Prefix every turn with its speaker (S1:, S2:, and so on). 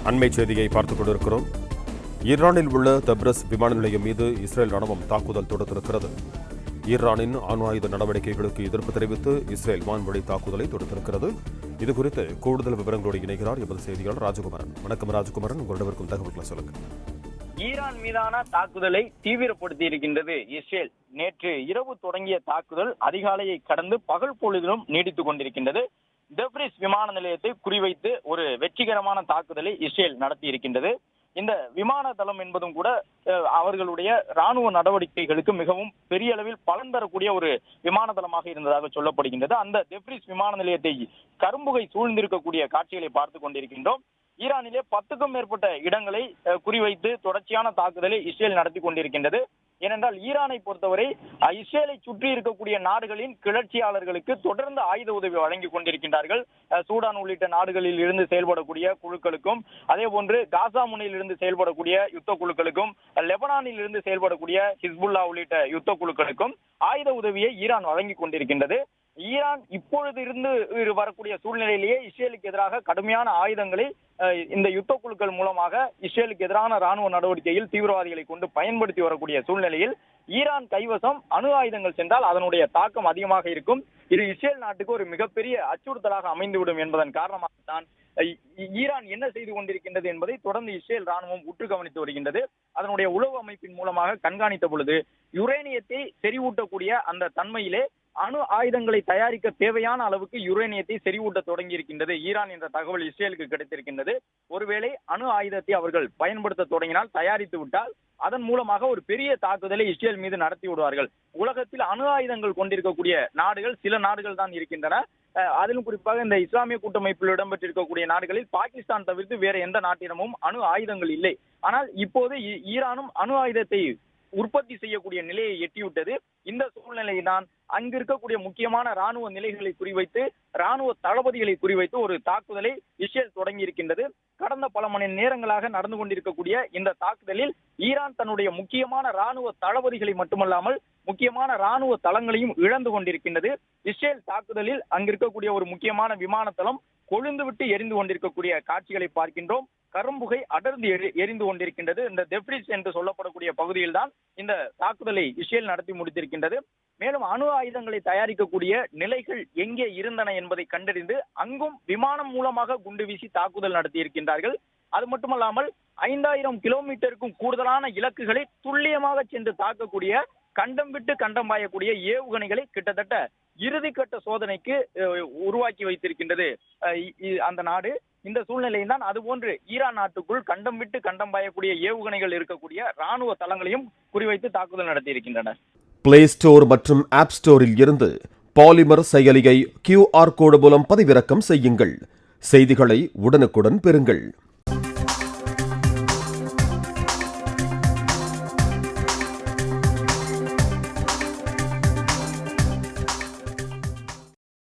S1: அண்மை செய்தியை பார்த்துக் கொண்டிருக்கிறோம். ஈரானில் உள்ள தப்ரஸ் விமான நிலையம் மீது இஸ்ரேல் ராணுவம் தாக்குதல் தொடுத்திருக்கிறது. ஈரானின் அணு ஆயுத நடவடிக்கைகளுக்கு எதிர்ப்பு தெரிவித்து இஸ்ரேல் வான்வழி தாக்குதலை தொடுத்திருக்கிறது. இதுகுறித்து கூடுதல் விவரங்களோடு இணைகிறார் எமது செய்தியாளர் ராஜகுமாரன். வணக்கம் ராஜகுமாரன், உங்களிடம் தகவல்களை சொல்லுங்க.
S2: ஈரான் மீதான தாக்குதலை தீவிரப்படுத்தி இருக்கின்றது இஸ்ரேல். நேற்று இரவு தொடங்கிய தாக்குதல் அதிகாலையை கடந்து பகல் பொழுதிலும் நீடித்துக் கொண்டிருக்கின்றது. டெப்ரிஸ் விமான நிலையத்தை குறிவைத்து ஒரு வெற்றிகரமான தாக்குதலை இஸ்ரேல் நடத்தி இருக்கின்றது. இந்த விமான தளம் என்பதும் கூட அவர்களுடைய ராணுவ நடவடிக்கைகளுக்கு மிகவும் பெரிய அளவில் பலன் தரக்கூடிய ஒரு விமான தளமாக இருந்ததாக சொல்லப்படுகின்றது. அந்த டெப்ரிஸ் விமான நிலையத்தை கரும்புகை சூழ்ந்திருக்கக்கூடிய காட்சிகளை பார்த்துக் கொண்டிருக்கின்றோம். ஈரானிலே 10க்கும் மேற்பட்ட இடங்களை குறிவைத்து தொடர்ச்சியான தாக்குதலை இஸ்ரேல் நடத்தி கொண்டிருக்கின்றது. ஏனென்றால் ஈரானை பொறுத்தவரை இஸ்ரேலை சுற்றி இருக்கக்கூடிய நாடுகளின் கிளர்ச்சியாளர்களுக்கு தொடர்ந்து ஆயுத உதவி வழங்கி கொண்டிருக்கின்றார்கள். சூடான் உள்ளிட்ட நாடுகளில் இருந்து செயல்படக்கூடிய குழுக்களுக்கும், அதே போன்று காசா முனையில் இருந்து செயல்படக்கூடிய யுத்த குழுக்களுக்கும், லெபனானில் இருந்து செயல்படக்கூடிய ஹிஸ்புல்லா உள்ளிட்ட யுத்த குழுக்களுக்கும் ஆயுத உதவியை ஈரான் வழங்கி கொண்டிருக்கின்றது. ஈரான் இப்பொழுது இருந்து வரக்கூடிய சூழ்நிலையிலேயே இஸ்ரேலுக்கு எதிராக கடுமையான ஆயுதங்களை இந்த யுத்த குழுக்கள் மூலமாக இஸ்ரேலுக்கு எதிரான ராணுவ நடவடிக்கையில் தீவிரவாதிகளை கொண்டு பயன்படுத்தி வரக்கூடிய சூழ்நிலையில் ஈரான் கைவசம் அணு ஆயுதங்கள் சென்றால் அதனுடைய தாக்கம் அதிகமாக இருக்கும். இது இஸ்ரேல் நாட்டுக்கு ஒரு மிகப்பெரிய அச்சுறுத்தலாக அமைந்துவிடும் என்பதன் காரணமாகத்தான் ஈரான் என்ன செய்து கொண்டிருக்கின்றது என்பதை தொடர்ந்து இஸ்ரேல் ராணுவம் உற்று கவனித்து வருகின்றது. அதனுடைய உளவு அமைப்பின் மூலமாக கண்காணித்த பொழுது யுரேனியத்தை செறிவூட்டக்கூடிய அந்த தன்மையிலே அணு ஆயுதங்களை தயாரிக்க தேவையான அளவுக்கு யுரேனியத்தை செறிவூட்ட தொடங்கி இருக்கின்றது ஈரான் என்ற தகவல் இஸ்ரேலுக்கு கிடைத்திருக்கின்றது. ஒருவேளை அணு ஆயுதத்தை அவர்கள் பயன்படுத்த தொடங்கினால், தயாரித்து விட்டால், அதன் மூலமாக ஒரு பெரிய தாக்குதலை இஸ்ரேல் மீது நடத்தி விடுவார்கள். உலகத்தில் அணு ஆயுதங்கள் கொண்டிருக்கக்கூடிய நாடுகள் சில நாடுகள் தான் இருக்கின்றன. அதிலும் குறிப்பாக இந்த இஸ்லாமிய கூட்டமைப்பில் இடம்பெற்றிருக்கக்கூடிய நாடுகளில் பாகிஸ்தான் தவிர்த்து வேற எந்த நாட்டிடமும் அணு ஆயுதங்கள் இல்லை. ஆனால் இப்போது ஈரானும் அணு ஆயுதத்தை உற்பத்தி செய்யக்கூடிய நிலையை எட்டிவிட்டது. இந்த சூழ்நிலைதான் அங்கு இருக்கக்கூடிய முக்கியமான ராணுவ நிலைகளை குறிவைத்து, ராணுவ தளபதிகளை குறிவைத்து ஒரு தாக்குதலை இஸ்ரேல் தொடங்கி இருக்கின்றது. கடந்த பல மணி நேரங்களாக நடந்து கொண்டிருக்கக்கூடிய இந்த தாக்குதலில் ஈரான் தன்னுடைய முக்கியமான ராணுவ தளபதிகளை மட்டுமல்லாமல் முக்கியமான ராணுவ தளங்களையும் இழந்து கொண்டிருக்கின்றது. இஸ்ரேல் தாக்குதலில் அங்கிருக்கக்கூடிய ஒரு முக்கியமான விமான தளம் கொழுந்து விட்டு எரிந்து கொண்டிருக்கக்கூடிய காட்சிகளை பார்க்கின்றோம். கரும்புகை அடர்ந்து எரிந்து கொண்டிருக்கின்றது. இந்த டெப்ரிஸ் என்று சொல்லப்படக்கூடிய பகுதியில் தான் இந்த தாக்குதலை இஸ்ரேல் நடத்தி முடித்திருக்கின்றது. மேலும் அணு ஆயுதங்களை தயாரிக்கக்கூடிய நிலைகள் எங்கே இருந்தன என்பதை கண்டறிந்து அங்கும் விமானம் மூலமாக குண்டு வீசி தாக்குதல் நடத்தி இருக்கின்றார்கள். அது மட்டுமல்லாமல் 5000 கிலோமீட்டருக்கும் கூடுதலான இலக்குகளை துல்லியமாக சென்று தாக்கக்கூடிய, கண்டம் விட்டு கண்டம் பாயக்கூடிய ஏவுகணைகளை கிட்டத்தட்ட இறுதிக்கட்ட சோதனைக்கு உருவாக்கி வைத்திருக்கின்றது அந்த நாடு. இந்த சூழ்நிலையில் தான் அதுபோன்று ஈரான் நாட்டுக்குள் கண்டம் விட்டு கண்டம் பாயக்கூடிய ஏவுகணைகள் இருக்கக்கூடிய ராணுவ தளங்களையும் குறிவைத்து தாக்குதல் நடத்தி இருக்கின்றனர்.
S1: பிளே ஸ்டோர் மற்றும் ஆப் ஸ்டோரில் இருந்து பாலிமர் செயலியை QR கோடு மூலம் பதிவிறக்கம் செய்யுங்கள். செய்திகளை உடனுக்குடன் பெறுங்கள்.